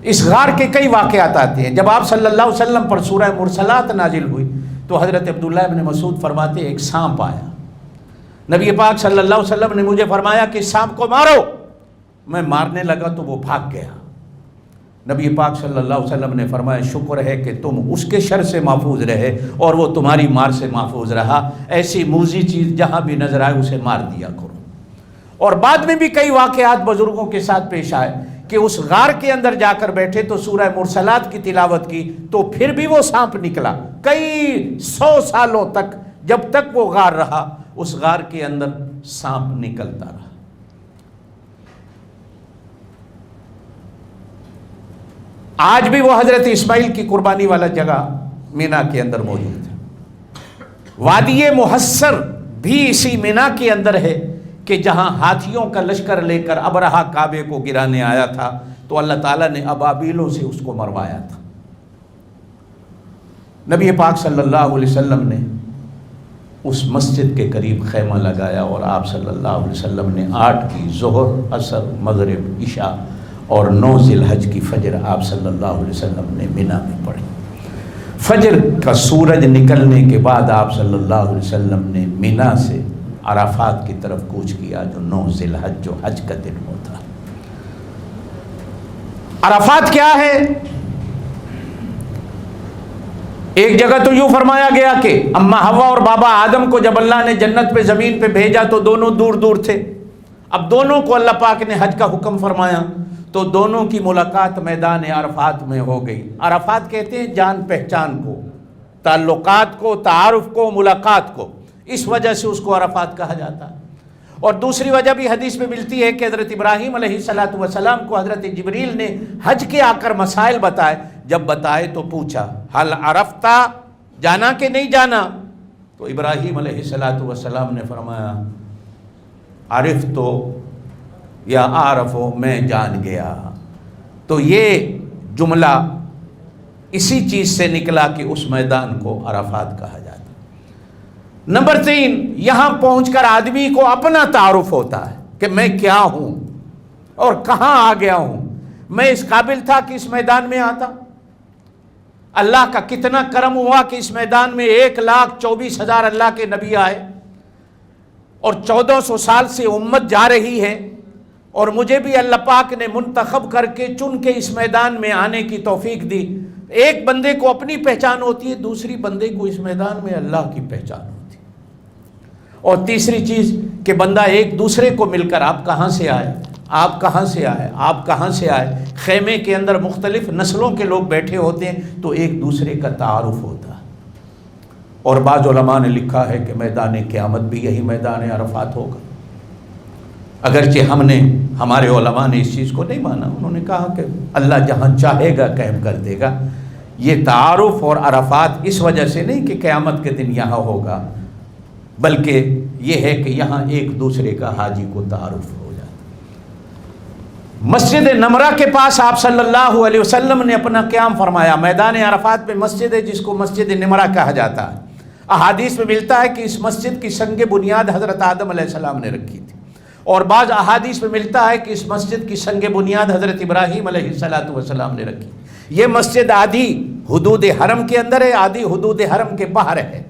اس غار کے کئی واقعات آتے ہیں۔ جب آپ صلی اللہ علیہ وسلم پر سورہ مرسلات نازل ہوئی تو حضرت عبداللہ ابن مسعود فرماتے ایک سانپ آیا، نبی پاک صلی اللہ علیہ وسلم نے مجھے فرمایا کہ سانپ کو مارو، میں مارنے لگا تو وہ بھاگ گیا۔ نبی پاک صلی اللہ علیہ وسلم نے فرمایا شکر ہے کہ تم اس کے شر سے محفوظ رہے اور وہ تمہاری مار سے محفوظ رہا، ایسی موذی چیز جہاں بھی نظر آئے اسے مار دیا کرو۔ اور بعد میں بھی کئی واقعات بزرگوں کے ساتھ پیش آئے کہ اس غار کے اندر جا کر بیٹھے تو سورہ مرسلات کی تلاوت کی تو پھر بھی وہ سانپ نکلا، کئی 100 سالوں تک، جب تک وہ غار رہا اس غار کے اندر سانپ نکلتا رہا۔ آج بھی وہ حضرت اسماعیل کی قربانی والا جگہ مینا کے اندر موجود ہے۔ وادی محصر بھی اسی مینا کے اندر ہے کہ جہاں ہاتھیوں کا لشکر لے کر ابرہہ کعبے کو گرانے آیا تھا تو اللہ تعالیٰ نے ابابیلوں سے اس کو مروایا تھا۔ نبی پاک صلی اللہ علیہ وسلم نے اس مسجد کے قریب خیمہ لگایا اور آپ صلی اللہ علیہ وسلم نے 8 کی ظہر، عصر، مغرب، عشاء اور 9 ذی الحج کی فجر آپ صلی اللہ علیہ وسلم نے مینا میں پڑھی۔ فجر کا سورج نکلنے کے بعد آپ صلی اللہ علیہ وسلم نے مینا سے عرفات کی طرف کوچ کیا جو 9 ذی الحج جو حج کا دن ہوتا ہے۔ عرفات کیا ہے؟ ایک جگہ تو یوں فرمایا گیا کہ اماں حوا اور بابا آدم کو جب اللہ نے جنت پہ زمین پہ بھیجا تو دونوں دور دور تھے، اب دونوں کو اللہ پاک نے حج کا حکم فرمایا تو دونوں کی ملاقات میدان عرفات میں ہو گئی۔ عرفات کہتے ہیں جان پہچان کو، تعلقات کو، تعارف کو، ملاقات کو، اس وجہ سے اس کو عرفات کہا جاتا ہے۔ اور دوسری وجہ بھی حدیث میں ملتی ہے کہ حضرت ابراہیم علیہ السلام کو حضرت جبریل نے حج کے آ کر مسائل بتائے، جب بتائے تو پوچھا حل عرفتا، جانا کہ نہیں جانا؟ تو ابراہیم علیہ السلام نے فرمایا عرف تو یا عارفو، میں جان گیا۔ تو یہ جملہ اسی چیز سے نکلا کہ اس میدان کو عرفات کہا جاتا۔ نمبر 3، یہاں پہنچ کر آدمی کو اپنا تعارف ہوتا ہے کہ میں کیا ہوں اور کہاں آ گیا ہوں، میں اس قابل تھا کہ اس میدان میں آتا؟ اللہ کا کتنا کرم ہوا کہ اس میدان میں 1,24,000 اللہ کے نبی آئے اور 1400 سال سے امت جا رہی ہے، اور مجھے بھی اللہ پاک نے منتخب کر کے چن کے اس میدان میں آنے کی توفیق دی۔ ایک بندے کو اپنی پہچان ہوتی ہے، دوسری بندے کو اس میدان میں اللہ کی پہچان ہوتی ہے، اور تیسری چیز کہ بندہ ایک دوسرے کو مل کر آپ کہاں سے آئے، آپ کہاں سے آئے، آپ کہاں سے آئے۔ خیمے کے اندر مختلف نسلوں کے لوگ بیٹھے ہوتے ہیں تو ایک دوسرے کا تعارف ہوتا ہے۔ اور بعض علماء نے لکھا ہے کہ میدان قیامت بھی یہی میدان عرفات ہوگا، اگرچہ ہمارے علماء نے اس چیز کو نہیں مانا، انہوں نے کہا کہ اللہ جہاں چاہے گا قائم کر دے گا۔ یہ تعارف اور عرفات اس وجہ سے نہیں کہ قیامت کے دن یہاں ہوگا، بلکہ یہ ہے کہ یہاں ایک دوسرے کا حاجی کو تعارف ہو جاتا۔ مسجد نمرہ کے پاس آپ صلی اللہ علیہ وسلم نے اپنا قیام فرمایا۔ میدان عرفات میں مسجد ہے جس کو مسجد نمرہ کہا جاتا ہے۔ احادیث میں ملتا ہے کہ اس مسجد کی سنگ بنیاد حضرت آدم علیہ السلام نے رکھی تھی، اور بعض احادیث میں ملتا ہے کہ اس مسجد کی سنگ بنیاد حضرت ابراہیم علیہ السلام نے رکھی۔ یہ مسجد آدھی حدود حرم کے اندر ہے، آدھی حدود حرم کے باہر ہے۔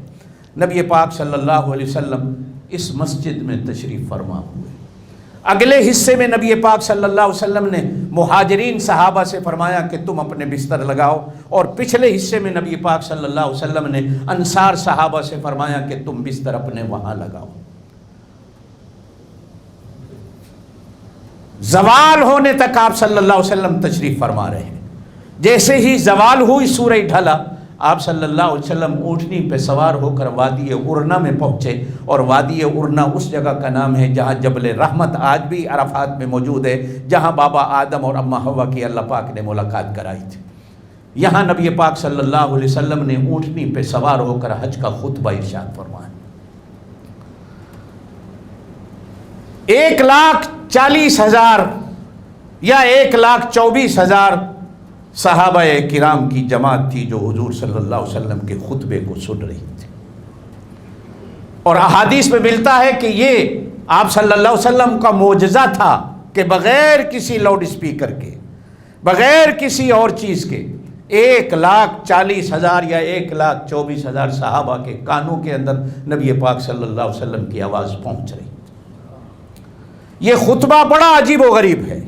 نبی پاک صلی اللہ علیہ وسلم اس مسجد میں تشریف فرما ہوئے۔ اگلے حصے میں نبی پاک صلی اللہ علیہ وسلم نے مہاجرین صحابہ سے فرمایا کہ تم اپنے بستر لگاؤ، اور پچھلے حصے میں نبی پاک صلی اللہ علیہ وسلم نے انصار صحابہ سے فرمایا کہ تم بستر اپنے وہاں لگاؤ۔ زوال ہونے تک آپ صلی اللہ علیہ وسلم تشریف فرما رہے ہیں۔ جیسے ہی زوال ہوئی سورج ڈھلا، آپ صلی اللہ علیہ وسلم اونٹنی پہ سوار ہو کر وادی ارنا میں پہنچے، اور وادی ارنا اس جگہ کا نام ہے جہاں جبل رحمت آج بھی عرفات میں موجود ہے، جہاں بابا آدم اور اماں حوا کی اللہ پاک نے ملاقات کرائی تھی۔ یہاں نبی پاک صلی اللہ علیہ وسلم نے اونٹنی پہ سوار ہو کر حج کا خطبہ ارشاد فرمایا۔ 1,40,000 یا 1,24,000 صحابہ کرام کی جماعت تھی جو حضور صلی اللہ علیہ وسلم کے خطبے کو سن رہی تھی، اور احادیث میں ملتا ہے کہ یہ آپ صلی اللہ علیہ وسلم کا معجزہ تھا کہ بغیر کسی لاؤڈ اسپیکر کے، بغیر کسی اور چیز کے 1,40,000 یا 1,24,000 صحابہ کے کانوں کے اندر نبی پاک صلی اللہ علیہ وسلم کی آواز پہنچ رہی. یہ خطبہ بڑا عجیب و غریب ہے.